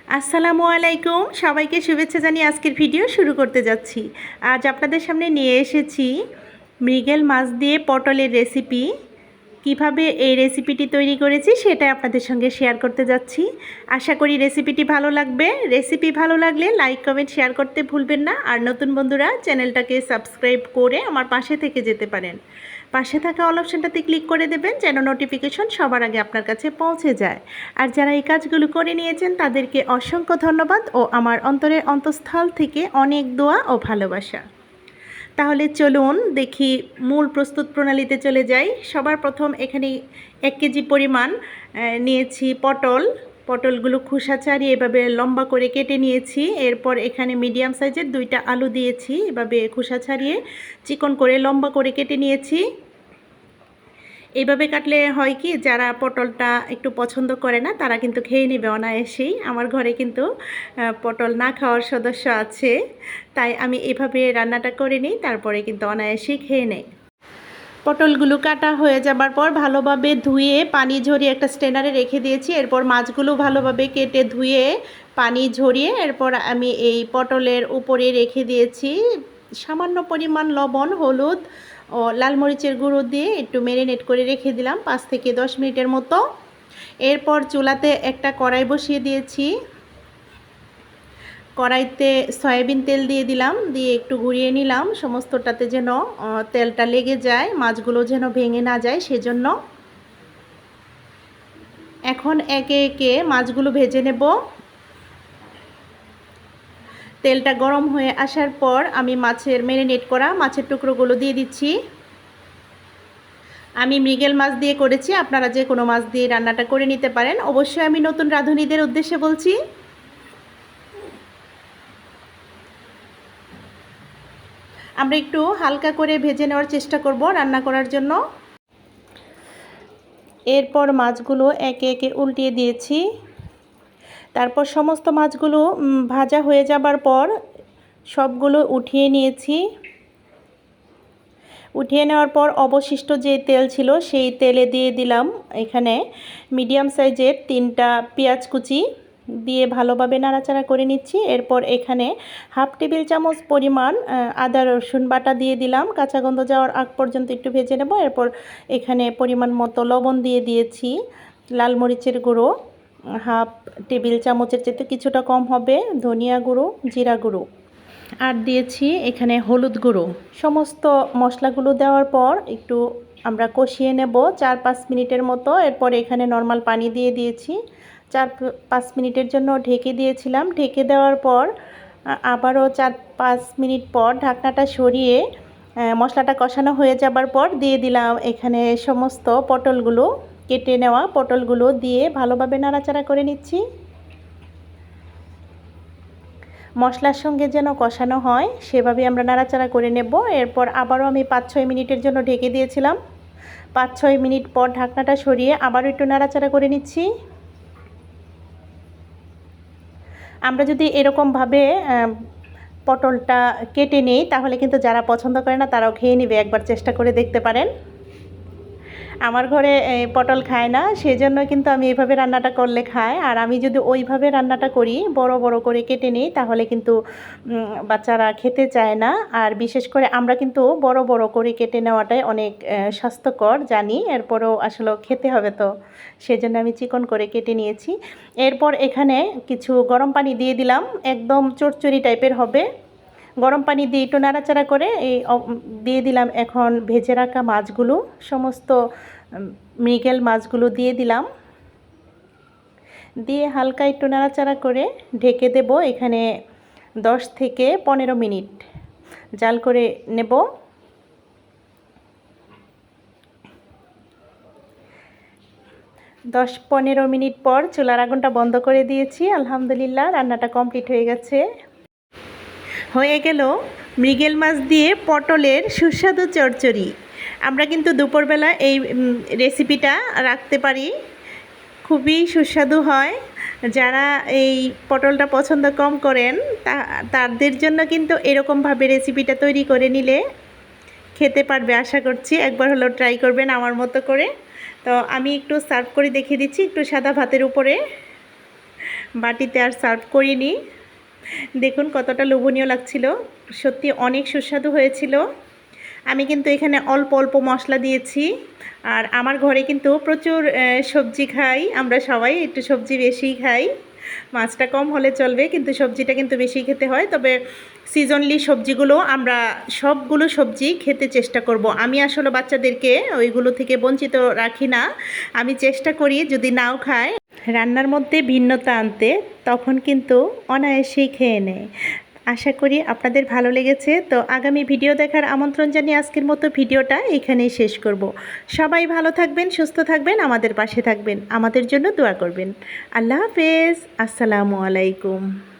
আসসালামু আলাইকুম, সবাইকে শুভেচ্ছা জানিয়ে আজকের ভিডিও শুরু করতে যাচ্ছি। আজ আপনাদের সামনে নিয়ে এসেছি মৃগেল মাছ দিয়ে পটলের রেসিপি। কিভাবে এই রেসিপিটি তৈরি করেছি সেটা আপনাদের সঙ্গে শেয়ার করতে যাচ্ছি। আশা করি রেসিপিটি ভালো লাগবে। রেসিপি ভালো লাগলে লাইক কমেন্ট শেয়ার করতে ভুলবেন না। আর নতুন বন্ধুরা চ্যানেলটাকে সাবস্ক্রাইব করে আমার পাশে থেকে যেতে পারেন। পাশে থাকা অল অপশানটাতে ক্লিক করে দেবেন যেন নোটিফিকেশন সবার আগে আপনার কাছে পৌঁছে যায়। আর যারা এই কাজগুলো করে নিয়েছেন তাদেরকে অসংখ্য ধন্যবাদ ও আমার অন্তরের অন্তঃস্থল থেকে অনেক দোয়া ও ভালোবাসা। তাহলে চলুন দেখি মূল প্রস্তুত প্রণালীতে চলে যাই। সবার প্রথম এখানে 1 কেজি পরিমাণ নিয়েছি পটলগুলো খোসা ছাড়িয়ে এভাবে লম্বা করে কেটে নিয়েছি। এরপর এখানে মিডিয়াম সাইজের 2টা আলু দিয়েছি, এভাবে খোসা ছাড়িয়ে চিকন করে লম্বা করে কেটে নিয়েছি। এইভাবে কাটলে হয় কি, যারা পটলটা একটু পছন্দ করে না তারা কিন্তু খেয়ে নেবে অনায়াসেই। আমার ঘরে কিন্তু পটল না খাওয়ার সদস্য আছে, তাই আমি এভাবে রান্নাটা করে নিই, তারপরে কিন্তু অনায়াসেই খেয়ে নেই। পটলগুলো কাটা হয়ে যাবার পর ভালোভাবে ধুয়ে পানি ঝরিয়ে একটা স্ট্রেনারে রেখে দিয়েছি। এরপর মাছগুলো ভালোভাবে কেটে ধুয়ে পানি ঝরিয়ে এরপর আমি এই পটলের উপরে রেখে দিয়েছি সামান্য পরিমাণ লবণ, হলুদ ও লাল মরিচের গুঁড়ো দিয়ে একটু ম্যারিনেট করে রেখে দিলাম 5 থেকে 10 মিনিটের মতো। এরপর চুলাতে একটা কড়াই বসিয়ে দিয়েছি। কড়াইতে সয়াবিন তেল দিয়ে দিলাম, দিয়ে একটু ঘুরিয়ে নিলাম সমস্তটাতে যেন তেলটা লেগে যায়, মাছগুলো যেন ভেঙে না যায় সেজন্য। এখন একে একে মাছগুলো ভেজে নেব। তেলটা গরম হয়ে আসার পর আমি মাছের ম্যারিনেট করা মাছের টুকরোগুলো দিয়ে দিচ্ছি। আমি মৃগেল মাছ দিয়ে করেছি, আপনারা যে কোনো মাছ দিয়ে রান্নাটা করে নিতে পারেন। অবশ্যই আমি নতুন রাঁধুনিদের উদ্দেশ্যে বলছি। আমরা একটু হালকা করে ভেজে নেওয়ার চেষ্টা করব রান্না করার জন্য। এরপর মাছগুলো একে একে উল্টিয়ে দিয়েছি। তারপর সমস্ত মাছগুলো ভাজা হয়ে যাবার পর সবগুলো উঠিয়ে নিয়েছি। উঠিয়ে নেওয়ার পর অবশিষ্ট যে তেল ছিল সেই তেলে দিয়ে দিলাম এখানে মিডিয়াম সাইজের 3টা পেঁয়াজ কুচি দিয়ে ভালোভাবে নাড়াচাড়া করে নিচ্ছি। এরপর এখানে হাফ টেবিল চামচ পরিমাণ আদা রসুন বাটা দিয়ে দিলাম, কাঁচা গন্ধ যাওয়ার আগ পর্যন্ত একটু ভেজে নেব। এরপর এখানে পরিমাণ মতো লবণ দিয়ে দিয়েছি, লাল মরিচের গুঁড়ো হাফ টেবিল চামচের চেয়ে কিছুটা কম হবে, ধনিয়া গুঁড়ো, জিরা গুঁড়ো আর দিয়েছি এখানে হলুদ গুঁড়ো। সমস্ত মশলাগুলো দেওয়ার পর একটু আমরা কষিয়ে নেব 4-5 মিনিটের মতো। এরপর এখানে নর্মাল পানি দিয়ে দিয়েছি, 4-5 মিনিটের জন্য ঢেকে দিয়েছিলাম। ঢেকে দেওয়ার পর আবারও 4-5 মিনিট পর ঢাকনাটা সরিয়ে মশলাটা কষানো হয়ে যাবার পর দিয়ে দিলাম এখানে সমস্ত পটলগুলো, কেটে নেওয়া পটলগুলো দিয়ে ভালোভাবে নাড়াচাড়া করে নিচ্ছি। মশলার সঙ্গে যেন কষানো হয় সেভাবে আমরা নাড়াচাড়া করে নেব। এরপর আবারও আমি 5-6 মিনিটের জন্য ঢেকে দিয়েছিলাম। 5-6 মিনিট পর ঢাকনাটা সরিয়ে আবারও একটু নাড়াচাড়া করে নিচ্ছি। আমরা যদি এরকমভাবে পটলটা কেটে নিই তাহলে কিন্তু যারা পছন্দ করে না তারাও খেয়ে নেবে, একবার চেষ্টা করে দেখতে পারেন। আমার ঘরে পটল খায় না, সেজন্য কিন্তু আমি এইভাবে রান্নাটা করলে খায়। আর আমি যদি ওইভাবে রান্নাটা করি, বড় বড় করে কেটে নিই, তাহলে কিন্তু বাচ্চারা খেতে চায় না। আর বিশেষ করে আমরা কিন্তু বড় বড় করে কেটে নেওয়াটাই অনেক স্বাস্থ্যকর জানি, এরপরেও আসলে খেতে হবে, তো সেজন্য আমি চিকন করে কেটে নিয়েছি। এরপর এখানে কিছু গরম পানি দিয়ে দিলাম, একদম চচ্চড়ি টাইপের হবে। গরম পানি দিয়ে একটু নাড়াচাড়া করে দিয়ে দিলাম এখন ভেজে রাখা মাছগুলো, সমস্ত মৃগেল মাছগুলো দিয়ে দিলাম। দিয়ে হালকা একটু নাড়াচাড়া করে ঢেকে দেব এখানে 10 থেকে 15 মিনিট জাল করে নেব। 10-15 মিনিট পর চুলার আগুনটা বন্ধ করে দিয়েছি। আলহামদুলিল্লাহ, রান্নাটা কমপ্লিট হয়ে গেছে। হয়ে গেল মৃগেল মাছ দিয়ে পটলের সুস্বাদু চচ্চড়ি। আমরা কিন্তু দুপুরবেলা এই রেসিপিটা রাখতে পারি, খুবই সুস্বাদু হয়। যারা এই পটলটা পছন্দ কম করেন তাদের জন্য কিন্তু এরকমভাবে রেসিপিটা তৈরি করে নিলে খেতে পারবে, আশা করছি। একবার হলেও ট্রাই করবেন আমার মতো করে। তো আমি একটু সার্ভ করে দেখিয়ে দিচ্ছি, একটু সাদা ভাতের উপরে বাটিতে আর সার্ভ করিনি। দেখুন কতটা লোভনীয় লাগছিল, সত্যি অনেক সুস্বাদু হয়েছিল। আমি কিন্তু এখানে অল্প অল্প মশলা দিয়েছি। আর আমার ঘরে কিন্তু প্রচুর সবজি খাই, আমরা সবাই একটু সবজি বেশিই খাই। মাছটা কম হলে চলবে, কিন্তু সবজিটা কিন্তু বেশি খেতে হয়। তবে সিজনলি সবজিগুলো আমরা সবগুলো সবজি খেতে চেষ্টা করব। আমি আসলে বাচ্চাদেরকে ওইগুলো থেকে বঞ্চিত রাখি না। আমি চেষ্টা করি যদি নাও খায় রান্নার মধ্যে ভিন্নতা আনতে, তখন কিন্তু অনায়াসেই খেয়ে নেয়। আশা করি আপনাদের ভালো লেগেছে। তো আগামী ভিডিও দেখার আমন্ত্রণ জানিয়ে আজকের মতো ভিডিওটা এখানেই শেষ করব। সবাই ভালো থাকবেন, সুস্থ থাকবেন, আমাদের পাশে থাকবেন, আমাদের জন্য দোয়া করবেন। আল্লাহ হাফেজ, আসসালামু আলাইকুম।